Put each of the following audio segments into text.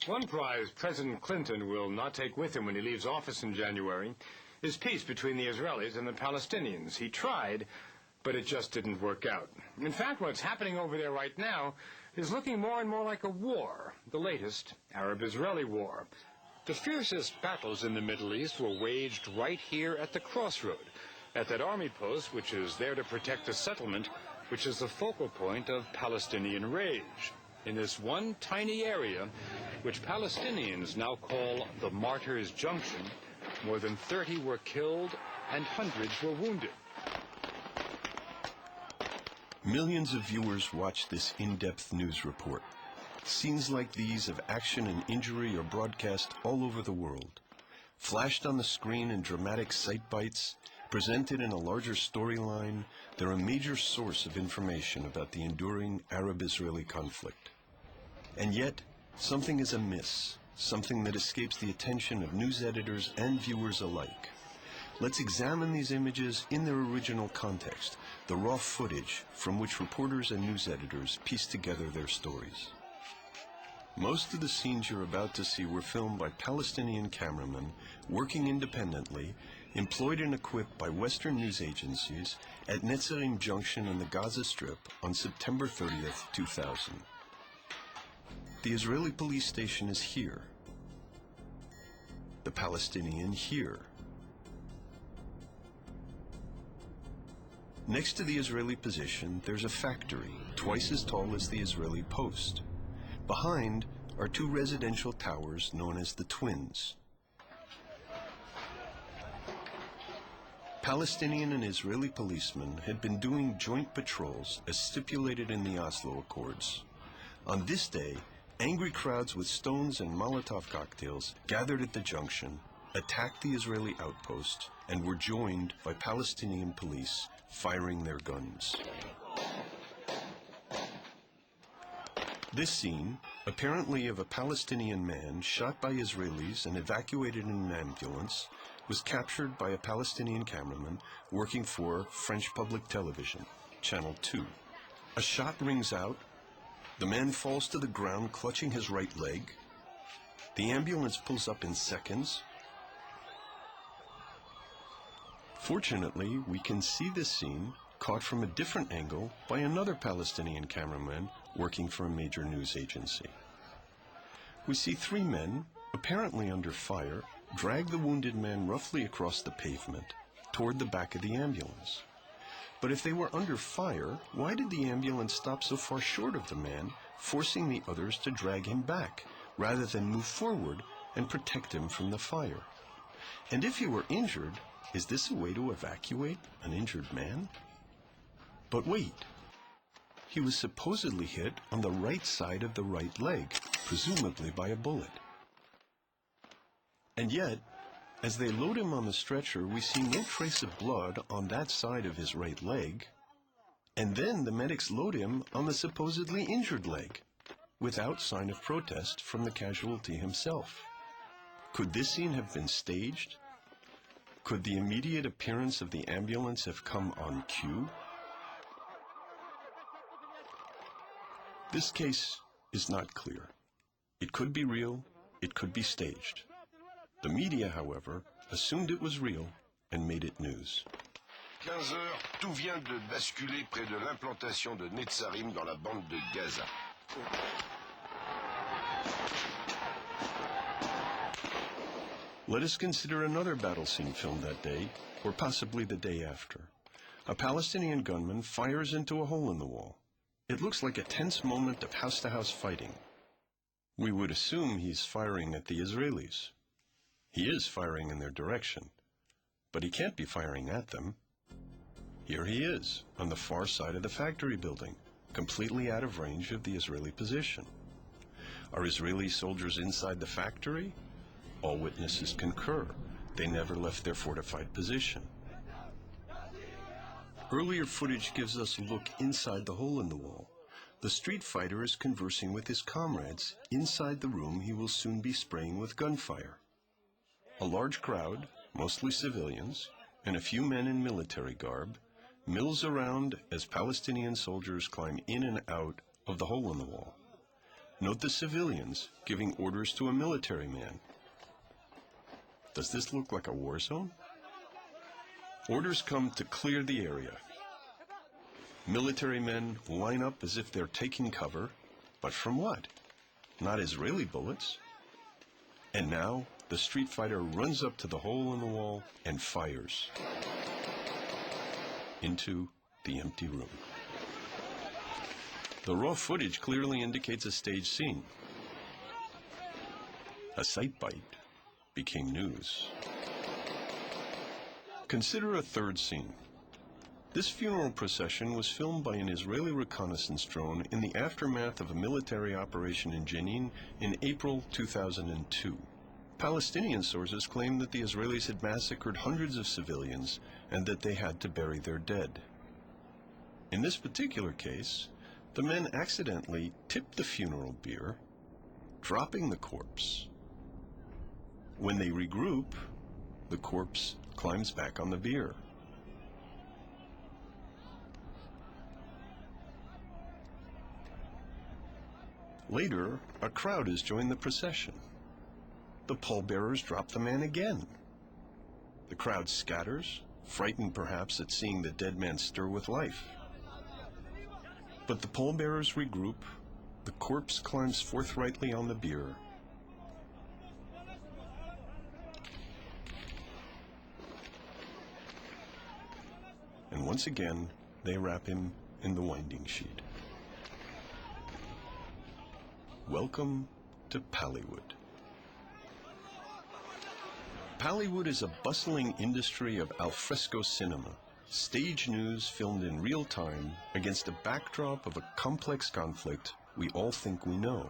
One prize President Clinton will not take with him when he leaves office in January is peace between the Israelis and the Palestinians. He tried, but it just didn't work out. In fact, what's happening over there right now is looking more and more like a war, the latest Arab-Israeli war. The fiercest battles in the Middle East were waged right here at the crossroad, at that army post which is there to protect the settlement, which is the focal point of Palestinian rage. In this one tiny area, which Palestinians now call the Martyrs' Junction, more than 30 were killed and hundreds were wounded. Millions of viewers watch this in-depth news report. Scenes like these of action and injury are broadcast all over the world. Flashed on the screen in dramatic sight bites, presented in a larger storyline, they're a major source of information about the enduring Arab-Israeli conflict. And yet, something is amiss, something that escapes the attention of news editors and viewers alike. Let's examine these images in their original context, the raw footage from which reporters and news editors piece together their stories. Most of the scenes you're about to see were filmed by Palestinian cameramen working independently, employed and equipped by Western news agencies at Netzarim Junction in the Gaza Strip on September 30th, 2000. The Israeli police station is here. The Palestinian here. Next to the Israeli position, there's a factory, twice as tall as the Israeli post. Behind are two residential towers known as the Twins. Palestinian and Israeli policemen had been doing joint patrols as stipulated in the Oslo Accords. On this day, angry crowds with stones and Molotov cocktails gathered at the junction, attacked the Israeli outpost, and were joined by Palestinian police firing their guns. This scene, apparently of a Palestinian man shot by Israelis and evacuated in an ambulance, was captured by a Palestinian cameraman working for French public television, Channel 2. A shot rings out. The man falls to the ground clutching his right leg. The ambulance pulls up in seconds. Fortunately, we can see this scene caught from a different angle by another Palestinian cameraman working for a major news agency. We see three men, apparently under fire, drag the wounded man roughly across the pavement toward the back of the ambulance. But if they were under fire, why did the ambulance stop so far short of the man, forcing the others to drag him back, rather than move forward and protect him from the fire? And if he were injured, is this a way to evacuate an injured man? But wait, he was supposedly hit on the right side of the right leg, presumably by a bullet. And yet, as they load him on the stretcher, we see no trace of blood on that side of his right leg, and then the medics load him on the supposedly injured leg, without sign of protest from the casualty himself. Could this scene have been staged? Could the immediate appearance of the ambulance have come on cue? This case is not clear. It could be real, it could be staged. The media, however, assumed it was real and made it news. 15 heures, tout vient de basculer près de l'implantation de Netzarim dans la bande de Gaza. Let us consider another battle scene filmed that day, or possibly the day after. A Palestinian gunman fires into a hole in the wall. It looks like a tense moment of house-to-house fighting. We would assume he's firing at the Israelis. He is firing in their direction, but he can't be firing at them. Here he is, on the far side of the factory building, completely out of range of the Israeli position. Are Israeli soldiers inside the factory? All witnesses concur. They never left their fortified position. Earlier footage gives us a look inside the hole in the wall. The street fighter is conversing with his comrades inside the room he will soon be spraying with gunfire. A large crowd, mostly civilians, and a few men in military garb, mills around as Palestinian soldiers climb in and out of the hole in the wall. Note the civilians giving orders to a military man. Does this look like a war zone? Orders come to clear the area. Military men line up as if they're taking cover, but from what? Not Israeli bullets. And now, the street fighter runs up to the hole in the wall and fires into the empty room. The raw footage clearly indicates a staged scene. A sight bite became news. Consider a third scene. This funeral procession was filmed by an Israeli reconnaissance drone in the aftermath of a military operation in Jenin in April 2002. Palestinian sources claim that the Israelis had massacred hundreds of civilians and that they had to bury their dead. In this particular case, the men accidentally tipped the funeral bier, dropping the corpse. When they regroup, the corpse climbs back on the bier. Later, a crowd has joined the procession. The pallbearers drop the man again. The crowd scatters, frightened perhaps at seeing the dead man stir with life. But the pallbearers regroup, the corpse climbs forthrightly on the bier. And once again, they wrap him in the winding sheet. Welcome to Pallywood. Pallywood is a bustling industry of alfresco cinema, stage news filmed in real time against a backdrop of a complex conflict we all think we know.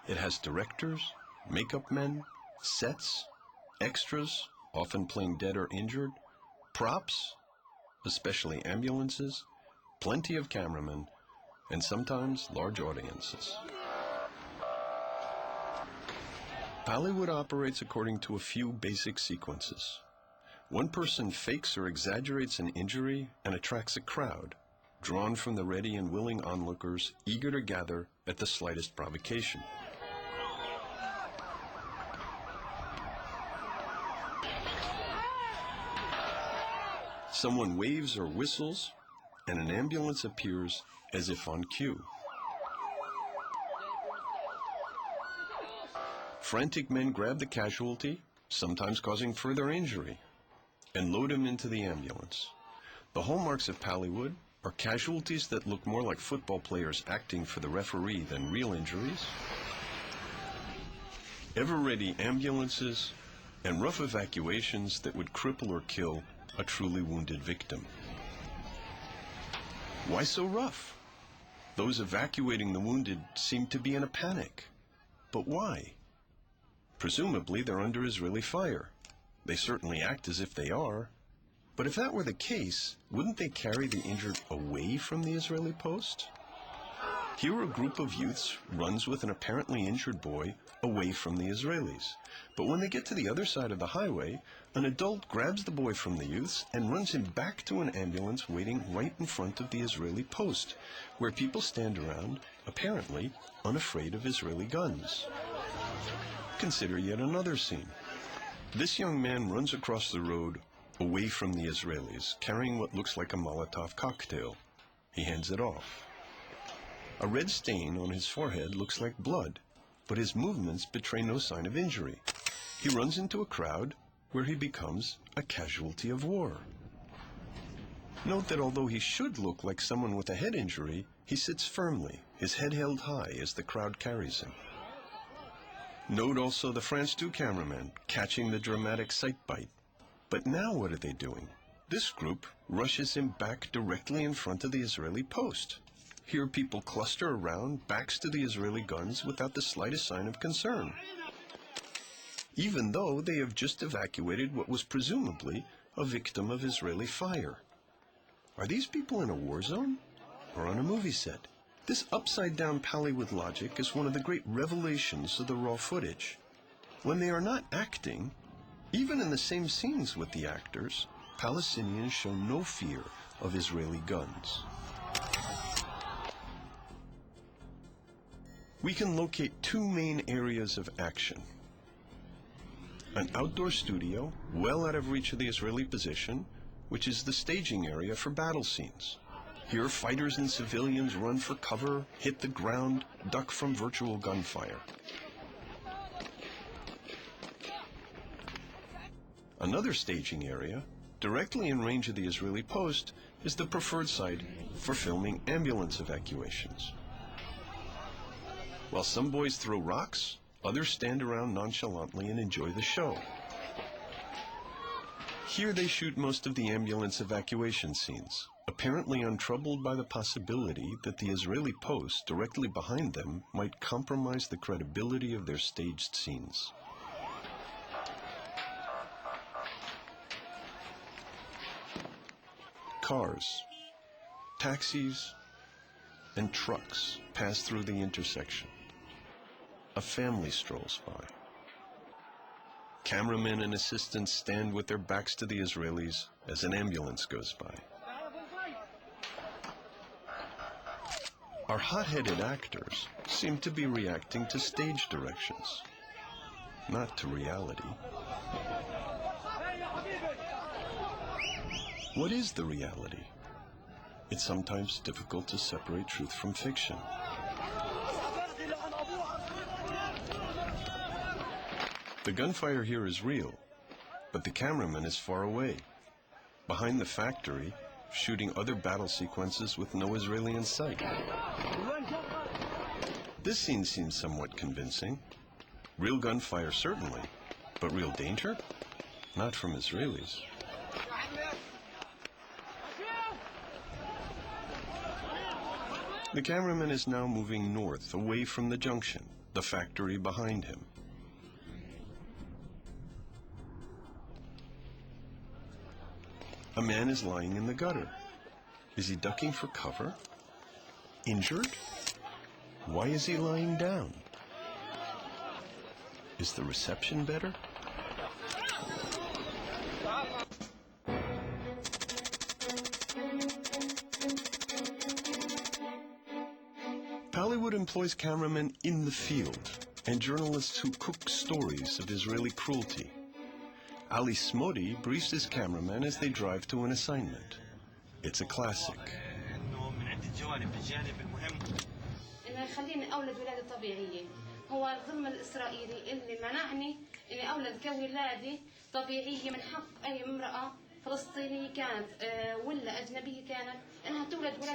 It has directors, makeup men, sets, extras, often playing dead or injured, props, especially ambulances, plenty of cameramen, and sometimes large audiences. Pallywood operates according to a few basic sequences. One person fakes or exaggerates an injury and attracts a crowd, drawn from the ready and willing onlookers eager to gather at the slightest provocation. Someone waves or whistles, and an ambulance appears as if on cue. Frantic men grab the casualty, sometimes causing further injury, and load him into the ambulance. The hallmarks of Pallywood are casualties that look more like football players acting for the referee than real injuries, ever-ready ambulances, and rough evacuations that would cripple or kill a truly wounded victim. Why so rough? Those evacuating the wounded seem to be in a panic. But why? Presumably they're under Israeli fire. They certainly act as if they are. But if that were the case, wouldn't they carry the injured away from the Israeli post? Here a group of youths runs with an apparently injured boy away from the Israelis. But when they get to the other side of the highway, an adult grabs the boy from the youths and runs him back to an ambulance waiting right in front of the Israeli post, where people stand around, apparently unafraid of Israeli guns. Consider yet another scene. This young man runs across the road away from the Israelis, carrying what looks like a Molotov cocktail. He hands it off. A red stain on his forehead looks like blood, but his movements betray no sign of injury. He runs into a crowd where he becomes a casualty of war. Note that although he should look like someone with a head injury, he sits firmly, his head held high as the crowd carries him. Note also the France 2 cameraman catching the dramatic sight bite. But now what are they doing? This group rushes him back directly in front of the Israeli post. Here people cluster around, backs to the Israeli guns without the slightest sign of concern, even though they have just evacuated what was presumably a victim of Israeli fire. Are these people in a war zone or on a movie set? This upside-down Pallywood logic is one of the great revelations of the raw footage. When they are not acting, even in the same scenes with the actors, Palestinians show no fear of Israeli guns. we can locate two main areas of action. An outdoor studio, well out of reach of the Israeli position, which is the staging area for battle scenes. Here, fighters and civilians run for cover, hit the ground, duck from virtual gunfire. Another staging area, directly in range of the Israeli post, is the preferred site for filming ambulance evacuations. While some boys throw rocks, others stand around nonchalantly and enjoy the show. Here they shoot most of the ambulance evacuation scenes, apparently untroubled by the possibility that the Israeli post directly behind them might compromise the credibility of their staged scenes. Cars, taxis, and trucks pass through the intersection. A family strolls by. Cameramen and assistants stand with their backs to the Israelis as an ambulance goes by. Our hot-headed actors seem to be reacting to stage directions, not to reality. What is the reality? It's sometimes difficult to separate truth from fiction. The gunfire here is real, but the cameraman is far away, behind the factory, shooting other battle sequences with no Israeli in sight. This scene seems somewhat convincing. Real gunfire, certainly, but real danger? Not from Israelis. The cameraman is now moving north, away from the junction, the factory behind him. A man is lying in the gutter. Is he ducking for cover? Injured? Why is he lying down? Is the reception better? Pallywood employs cameramen in the field and journalists who cook stories of Israeli cruelty. Ali Smodi briefs his cameraman as they drive to an assignment. It's a classic. إنه يخليني أولد ولادة طبيعية. هو الظلم الإسرائيلي اللي منعني إني أولد كولادة طبيعية من حق أي امرأة فلسطينية كانت ولا أجنبية كانت إنها تولد ولادة